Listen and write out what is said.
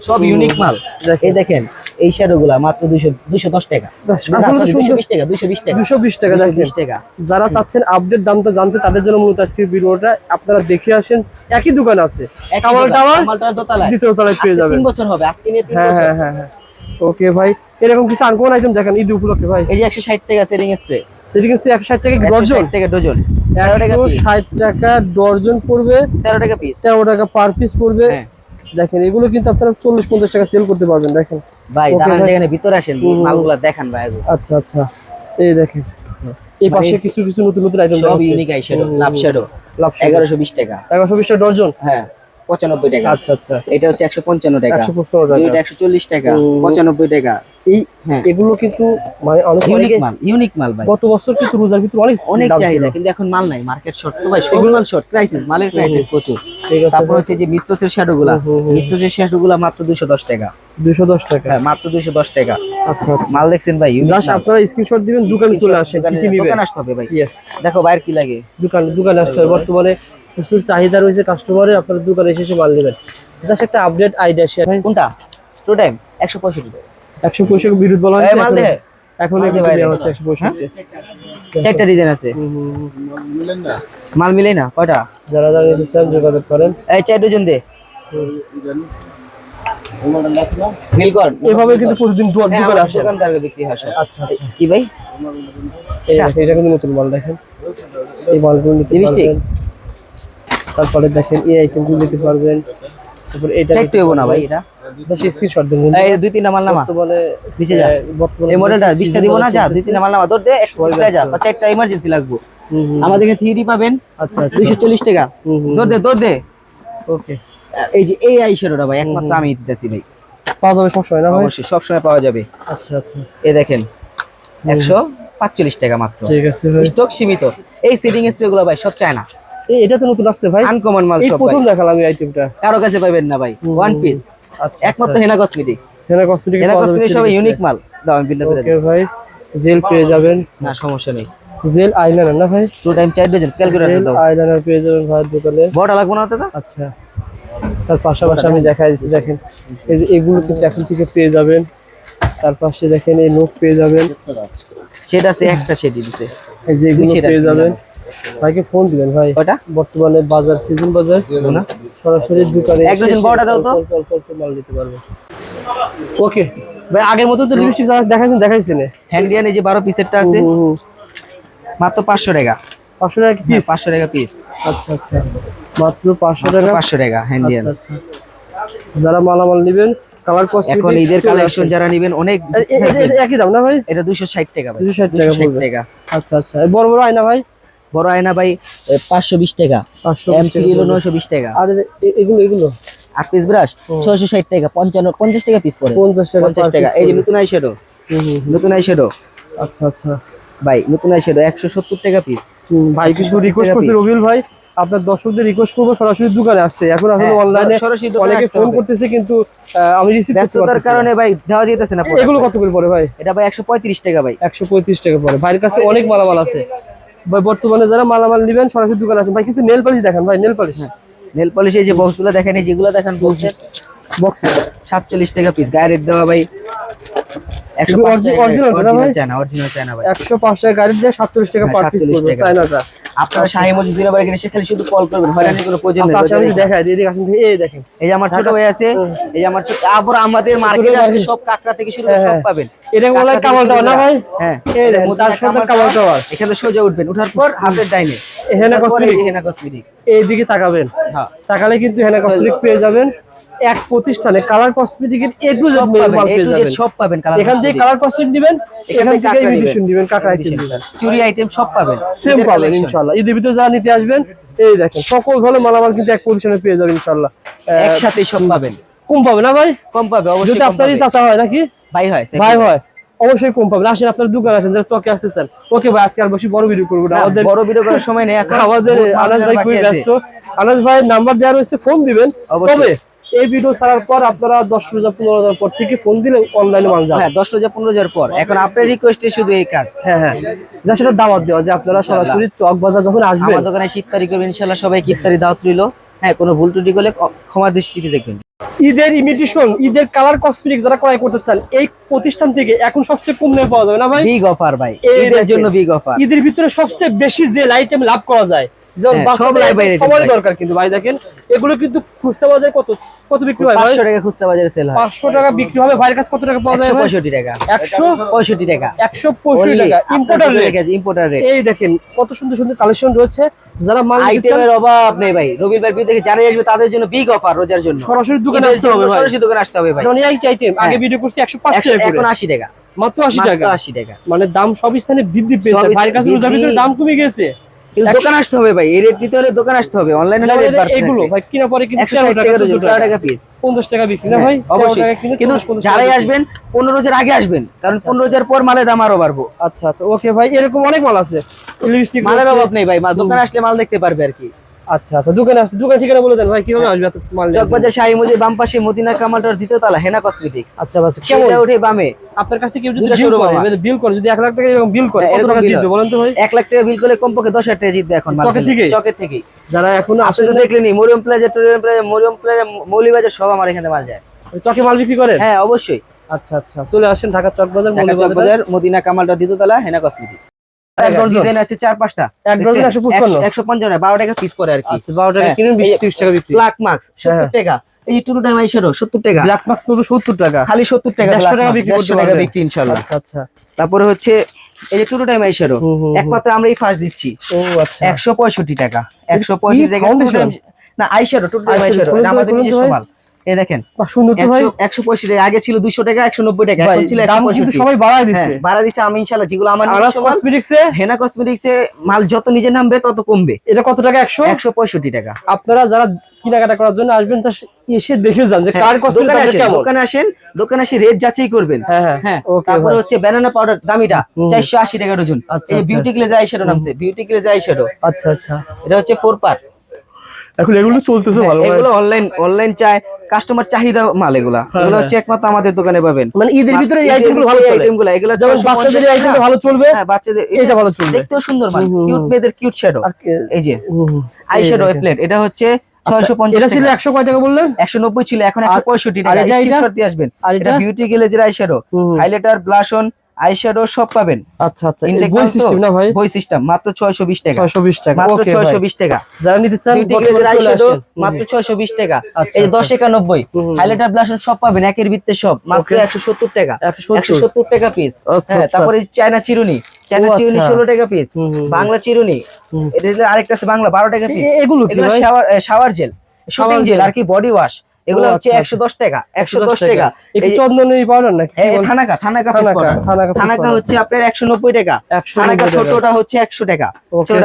সব ইউনিক মাল। এই দেখেন এই শ্যাডো গুলা মাত্র 210 টাকা, 220 টাকা, 220 টাকা, 220 টাকা। যারা চাচ্ছেন আপডেট দামটা জানতে তাদের জন্য মূলত আজকের ভিডিওটা। আপনারা দেখে আসেন, একই দোকান আছে, কামাল টাওয়ার দ্বিতীয় তলায় পেয়ে যাবেন। 3 বছর হবে আজকে নিয়ে 3 হ্যাঁ বছর। হ্যাঁ হ্যাঁ। ওকে ভাই, এরকম কিছু আনকমন আইটেম দেখেন ঈদ উপলক্ষে ভাই। এই যে 160 টাকা সেটিং স্প্রে, সেটিং স্প্রে 160 টাকা ডজন, 160 টাকা ডজন, 160 টাকা ডজন পড়বে, 13 টাকা পিস, 13 টাকা পার পিস পড়বে। হ্যাঁ দেখেন এগুলো কিন্তু আপনারা 40-50 টাকা সেল করতে পারবেন। দেখেন ভাই দাঁড়ান, যেখানে ভিতরে আসেন মালগুলা দেখান ভাই। আচ্ছা আচ্ছা, এই দেখেন এই পাশে কিছু কিছু নতুন নতুন আইটেম সব ইউনিক আই শ্যাডো, লাভ শ্যাডো 1120 টাকা, 1120 টাকা ডজন। হ্যাঁ 95 টাকা। আচ্ছা আচ্ছা, এটা হচ্ছে 155 টাকা, 155 টাকা, এটা 140 টাকা, 95 টাকা। এই হ্যাঁ এগুলো কিন্তু মানে ইউনিক মাল ভাই। গত বছর কিন্তু রোজার ভিতরে অনেক দাম চাহিদা, ছিল। কিন্তু এখন মাল নাই, মার্কেট শর্ট তো ভাই, সব মাল শর্ট, ক্রাইসিস, মালের ক্রাইসিস প্রচুর। ঠিক আছে, তারপর হচ্ছে যে মিস্ট্রোসের শ্যাডো গুলা, মিস্ট্রোসের শ্যাডো গুলা মাত্র 210 টাকা, 210 টাকা। হ্যাঁ মাত্র 210 টাকা। আচ্ছা আচ্ছা, মাল দেখছেন ভাই, জাস্ট আপনারা স্ক্রিনশট দিবেন, দোকানে চলে আসেন, কি কি নেবেন দোকানে আসতে হবে ভাই। ইয়েস, দেখো বাইরে কি লাগে, দোকানে আসতে হবে। বর্তমানে প্রচুর চাহিদা রয়েছে কাস্টমারের, আপনারা দোকানে এসে মাল নেবেন। জাস্ট একটা আপডেট আইডিয়া শেয়ার। কোনটা টু টাইম 165 টাকা, 165 বিরুদ্ধ বলা এই মাল দে, এখন মাল দে এগুলো ভাই, দেওয়া হচ্ছে 165। চারটা ডিজাইন আছে, মাল মিলে না কয়টা? যারা যারা নিতে চান যোগাযোগ করেন। এই 4 ডজন দে, মিলকর এভাবে কিন্তু প্রতিদিন দোকানে আসে। দোকানদারকে বিক্রি হয় সব। আচ্ছা আচ্ছা, কি ভাই এটা কিন্তু নতুন মাল। দেখেন এই মালগুলো নিতে লিপস্টিক। পারবেন। তারপরে দেখেন এই আইটেমগুলো নিতে পারবেন। তারপর এটা চারটে হইব না ভাই, এটা স্ক্রিনশট দেন। এই 2-3টা মাল নামা বর্তমানে নিচে যা, এই মডেলটা 20টা দিব না, যা 2-3টা মাল নামা, ধর দে 100 যা, বা 4টা ইমার্জেন্সি লাগবে। আমাদের কাছে 3D পাবেন। আচ্ছা 240 টাকা, ধর দে। ওকে, এই যে এই আইশ্যাডোটা ভাই একমাত্র আমি দিতেছি ভাই, পাওয়া যাবে সবসময় না ভাই? অবশ্যই সব সময় পাওয়া যাবে। আচ্ছা আচ্ছা, এই দেখেন 145 টাকা মাত্র, ঠিক আছে ভাই। স্টক সীমিত। এই সেটিং স্প্রে গুলো ভাই সব চায় না, এটা তো নতুন আসছে ভাই, আনকমন মাল এই সব ভাই, প্রথম দেখালাম এই আইটেমটা, কারো কাছে পাবেন না ভাই। ওয়ান পিস আচ্ছা একমাত্র হেনা কসমেটিক্স, হেনা কসমেটিক হেনা পাওয়া যাবে। কসমেটিক্স সব ইউনিক মাল, দাও আমি বিলটা করে ওকে দিই। ভাই, জেল পেয়ে যাবেন, না সমস্যা নেই। জেল আইলাইনার না ভাই? টু টাইম 4 ডজন ক্যালকুলেটর জেল দাও, আইলাইনার পেয়ে যাবেন ভাই দোকানে। বড় লাগবে না তো? আচ্ছা, তার পাশাপাশি আমি দেখাই দিচ্ছি। দেখেন এই যে এগুলো কিন্তু এখন থেকে পেয়ে যাবেন। তার পাশে দেখেন এই নোট পেয়ে যাবেন, সেটা আছে একটা সেটি দিছে, এই যে এগুলো পেয়ে যাবেন। ভাইকে ফোন দিবেন ভাই, কয়টা বর্তমানে বাজার সিজন বাজার না, সরাসরি দোকানে এক ডজন বড়টা দাও তো, অল্প মাল দিতে পারবেন। ওকে ভাই, আগের মতো তো লিপস্টিক দেখাইছেন হ্যান্ডিয়ান এই যে 12 পিসেরটা আছে মাত্র 500 টাকা, 500 টাকা পিস। 500 টাকা পিস, আচ্ছা আচ্ছা, মাত্র 500 টাকা, 500 টাকা হ্যান্ডিয়ান। আচ্ছা আচ্ছা, যারা মালামাল নেবেন কালার কসমেটিক এখন ঈদের কালেকশন যারা নেবেন অনেক একই দাম না ভাই? এটা 260 টাকা ভাই, 260 টাকা। আচ্ছা আচ্ছা, এই বড় বড় আয়না ভাই? বড় আয়না ভাই 520 টাকা, 520 M3 হলো 920 টাকা। আর এগুলো 8 পিস ব্রাশ 660 টাকা, 50 টাকা পিস পড়ে, 50 টাকা। এই যে নতুন আইশ্যাডো, নতুন আইশ্যাডো আচ্ছা আচ্ছা ভাই, নতুন আইশ্যাডো 170 টাকা পিস। ভাই কিছু রিকোয়েস্ট করছে রবিউল ভাই, আপনার দর্শকদের রিকোয়েস্ট করবো সরাসরি দোকানে আসতে। এখন আসলে অনলাইনে অনেকে ফোন করতেছে, কিন্তু আমি রিসিভ করতে ব্যস্ততার কারণে ভাই দেওয়া যাইতেছে না। এগুলো কত করে পড়ে ভাই? এটা ভাই 135 টাকা ভাই, 135 টাকা পড়ে। ভাইয়ের কাছে অনেক মালামাল আছে ভাই, বর্তমানে যারা মালামাল নেবেন সরাসরি দোকানে আসেন। ভাই কিছু নেল পলিশ দেখান ভাই, নেল পলিশ। নেল পলিশ এই যে বক্সগুলো দেখেন, এই যেগুলো দেখেন বক্সে 47 টাকা পিস, গায়ে রেট দেওয়া ভাই 105 চায়না ভাই, 105 টাকা গাড়ি দিয়ে 47 টাকা পার পিস পড়বে চায়নাটা। আপনারা শাহী মসজিদ দিনাবাড়ি কিনে সেখানে শুধু কল করবেন, হয়রানি কোনো প্রয়োজন নেই। আচ্ছা আমি দেখাই দিই, এদিকে আসেন, এই দেখেন এই যে আমার ছোট ভাই আছে, এই যে আমার ছোট, তারপর আমাদের মার্কেটে আসলে সব কাকড়া থেকে শুরু করে সব পাবেন। এটা বলে কামাল টাওয়ার না ভাই? হ্যাঁ, এই দেখেন তার সাথে কামাল টাওয়ার। এখানে সোজা উঠবেন, উঠার পর হাতের ডাইনে হেনা কসমেটিক্স, হেনা কসমেটিক্স, এইদিকে তাকাবেন, হ্যাঁ তাকালে কিন্তু হেনা কসমেটিক পেয়ে যাবেন। এক প্রতিষ্ঠানে কালার কসমেটিকের A to Z মাল পেয়ে যাবেন, সব পাবেন। এখান থেকে কালার কসমেটিক দিবেন, এখান থেকে এডিশন দিবেন, কাকড়া আইটেম দিবেন, চুরি আইটেম সব পাবেন, সেম পাবেন ইনশাআল্লাহ। ঈদের ভিতরে যারা নিতে আসবেন, এই দেখেন সকল ধরনের মালামাল কিন্তু এক প্রতিষ্ঠানে পেয়ে যাবেন ইনশাআল্লাহ। একসাথে সব পাবেন, কম পাবে না ভাই? কম পাবে অবশ্যই, যদি আপনারই চাচা হয় নাকি ভাই হয়, ভাই হয়, অবশ্যই কম পাবেন। আসেন আপনার দোকানে আসেন, যারা স্টকে আসতেছেন। ওকে ভাই, আজকে আর বেশি বড় ভিডিও করব না, আমাদের বড় ভিডিও করার সময় নেই এখন। আমাদের আনাস ভাই খুবই ব্যস্ত। আনাস ভাই নাম্বার দেওয়া রয়েছে, ফোন দিবেন। তবে এই ভিডিও ছাড়ার পর আপনারা 10,000-15,000 পর থেকে ফোন দিলে অনলাইনে মাল যাবে। হ্যাঁ 10,000-15,000 পর। এখন আপনার রিকোয়েস্টে শুধু এই কাজ। হ্যাঁ হ্যাঁ, যা সেটা দাওয়াত দেওয়া যে আপনারা সরাসরি চক বাজার যখন আসবেন আমার দোকানে ইফতারি করবেন ইনশাআল্লাহ, সবাইকে ইফতারি দাওয়াত রইলো। হ্যাঁ কোনো ভুল ত্রুটি করলে ক্ষমার দৃষ্টিতে দেখবেন। ঈদের ইমিটেশন, ঈদের কালার কসমেটিক্স যারা ক্রয় করতে চান এই প্রতিষ্ঠান থেকে এখন সবচেয়ে কম দামে পাওয়া যাবে না ভাই? বিগ অফার ভাই, এই ঈদের দেখেন, জন্য বিগ অফার। ঈদের ভিতরে সবচেয়ে বেশি যে আইটেম লাভ করা যায়, যেমন হ্যাঁ, সব live item সবারই ভাই। দরকার কিন্তু ভাই দেখেন এগুলো কিন্তু খুচরা বাজারে কত কত বিক্রি হয় ভাই? 500 টাকা খুচরা বাজারে সেল হয়। 500 টাকা বিক্রি হবে, ভাইয়ের কাছে কত টাকা পাওয়া যায় ভাই? 165 টাকা। 165 টাকা। 165 টাকা ইম্পোর্টার রেট। Importer rate. এই দেখেন কত সুন্দর সুন্দর কালেকশন রয়েছে, যারা মাল নিতে চান আইটেমের অভাব নেই ভাই। রবিবার ভিউ থেকে যারা আসবে তাদের জন্য বিগ অফার রোজার জন্য। সরাসরি দোকানে ঈদের আসতে হবে জন্য ভাই। সরাসরি দোকানে আসতে হবে ভাই। যেমন এই আইটেম আগে ভিডিও করছি 105 টাকা করে, এখন 80 টাকা। মাত্র 80 টাকা। 80 টাকা। মানে দাম সব স্থানে বৃদ্ধি পেয়েছে, সব ভাইয়ের কাছে রোজার ভিতরে দাম কমে গেছে। কিন্তু দোকানে আসতে হবে ভাই, এই রেট নিতে হলে দোকানে আসতে হবে। অনলাইনে রেট বাড়বে। এগুলো ভাই কিনা পরে কিন্তু 160 টাকা ডজন, 13 টাকা পিস। 50 টাকা বিক্রি না ভাই? অবশ্যই। 13 টাকা কিনে কিন্তু 50 টাকা যারাই বিক্রি। আসবেন 15 রোজার আগে আসবেন, কারণ 15 রোজার পর মালের দাম আরো বাড়বো। আচ্ছা আচ্ছা ওকে ভাই, এরকম অনেক মাল আছে। লিপস্টিক মালের অভাব নেই ভাই, দোকানে আসলে মাল দেখতে পারবে আর কি। আচ্ছা আচ্ছা দোকানে আসতে, দোকান ঠিকানা বলে দেন ভাই, কিভাবে আসবে এত মাল নিয়ে? চকবাজার শাহী মসজিদ বাম পাশে মদিনা কামালটার দ্বিতীয় তলা হেনা কসমেটিক্স। আচ্ছা আচ্ছা কেমন সেটা উঠে বামে। আপনার কাছে কেউ যদি দুইটা বিল showroom করে, আমার। বিল করে যদি 1 লাখ টাকা এরকম বিল করে হ্যাঁ, কত এরকম টাকা bill জিতবে হয়। বলেন তো ভাই? 1 লাখ টাকা বিল করলে কমপক্ষে 10,000 টাকা জিতবে এখন মাল চকের ফেললে। থেকেই? চকের থেকেই। যারা এখনো আপনি আসেন তো দেখলেনই মরিয়ম প্লাজা, মরিয়ম প্লাজা, মৌলিবাজার সব আমার এখানে মাল যায়। চকে মাল বিক্রি করেন? হ্যাঁ অবশ্যই। আচ্ছা আচ্ছা চলে আসেন ঢাকা চকবাজার ঢাকা মৌলভীবাজার। চকবাজার মদিনা কামালটার দ্বিতীয় তলা হেনা কসমেটিক্স। এক ডজন? ডিজাইন আছে 4-5টা। এক ডজন 155? 155 না, 12 টাকা পিস পড়ে আর কি। আচ্ছা 12 টাকা হ্যাঁ, কিনেন, এই 20-30 টাকা বিক্রি। ব্ল্যাক মার্কস 70 টাকা। এই টুরু টাইম আইশ্যাডো 70 টাকা। ব্ল্যাক মাস্ক পড়বে 70 টাকা। খালি 70 টাকা। 150 টাকা বিক্রি করতে 150 টাকা পারবেন। বিক্রি ইনশাআল্লাহ। আচ্ছা আচ্ছা তারপরে হচ্ছে এই যে টুরু টাইম আইশ্যাডো একমাত্র আমরা এই ফার্স্ট দিচ্ছি। ও আচ্ছা 165 টাকা। 165 টাকা foundation? না eyeshadow, true time Eyeshadow, eyeshadow আমাদের খুলুন তো নিজস্ব ভাই। মাল। এই দেখেন বাহ সুন্দর তো ভাই। 185 টাকা, আগে ছিল 200 টাকা, 190 টাকা, ভাই এখন ছিল দাম কিন্তু 165। সবাই বাড়ায় দিছে। হ্যাঁ, বাড়া দিছে আমি ইনশাআল্লাহ, যেগুলো আমার আনাস নিজস্ব মাল। কসমেটিক্সে হেনা কসমেটিক্সে মাল যত নিজে নামবে তত কমবে। এটা কত টাকা? 100? 165 টাকা। আপনারা যারা কেনাকাটা করার জন্য আসবেন তা এসে দেখে যান যে কার কসমেটিক্স দোকানে আসেন, কেমন। দোকানে আসেন, দোকানে এসে রেট যাচাই করবেন। হ্যাঁ হ্যাঁ হ্যাঁ, ওকে তারপরে ভাই। হচ্ছে ব্যানানা পাউডার দামিটা 480 টাকা ডজন। আচ্ছা, এই আচ্ছা। বিউটি গ্লেজ আইশ্যাডো নামছে, বিউটি গ্লেজ আইশ্যাডো। আচ্ছা আচ্ছা এটা হচ্ছে 4 পার। এখন এগুলো চলতেছে ভালো ভাই। এগুলো অনলাইন চাই, কাস্টমার চাহিদা মাল এগুলা। এগুলো হচ্ছে একমাত্র আমাদের দোকানে পাবেন। মানে ঈদের ভিতরে এই আইটেমগুলো ভালো চলে। আইটেমগুলো এগুলো যেমন বাচ্চাদের এই আইটেমটা ভালো চলবে। হ্যাঁ, বাচ্চাদের এটা ভালো চলবে। দেখতেও সুন্দর মাল, কিউট মেয়েদের কিউট শ্যাডো। এই যে আইশ্যাডো প্লেট, এটা হচ্ছে 650 এটা ছিল টাকা। 100 কয় টাকা বললেন? 190 ছিল, এখন 165 আর টাকা। এটা? স্ক্রিনশট দিয়ে আসবেন। আর এটা এটা? বিউটি গ্লেজের eyeshadow, highlighter, blush on, eyeshadow সব পাবেন। আচ্ছা আচ্ছা বই সিস্টেম না ভাই? বই সিস্টেম মাত্র 620 টাকা। 620 টাকা মাত্র ওকে 620 টাকা। যারা নিতে চান বিউটি বর্তমানে গ্লেজের চলে আইশ্যাডো আসেন। মাত্র 620 টাকা। আচ্ছা, এই যে আচ্ছা। 1091 হাইলাইটার, ব্লাশ অন সব পাবেন একের ভিত্তে সব মাত্র 170 টাকা। 170 টাকা পিস। আচ্ছা, হ্যাঁ, আচ্ছা। তারপরে চায়না চিরুনি, চায়না ও, চিরুনি আচ্ছা। 16 টাকা পিস। বাংলা চিরুনি, এটা হলো আরেকটা আছে বাংলা 12 টাকা পিস। এগুলো কি এগুলো ভাই? শাওয়ার জেল, শুটিং জেল আর কি, বডি ওয়াশ। এগুলো ও, হচ্ছে আচ্ছা, 110 টাকা। 110 টাকা। একটু চন্দনের পাউডার নাকি? এই thanaka piece powder. Thanaka piece thanaka powder। হচ্ছে আপনার 190 টাকা। 190 থানাকা টাকা। ছোটটা হচ্ছে 100 টাকা। ওকে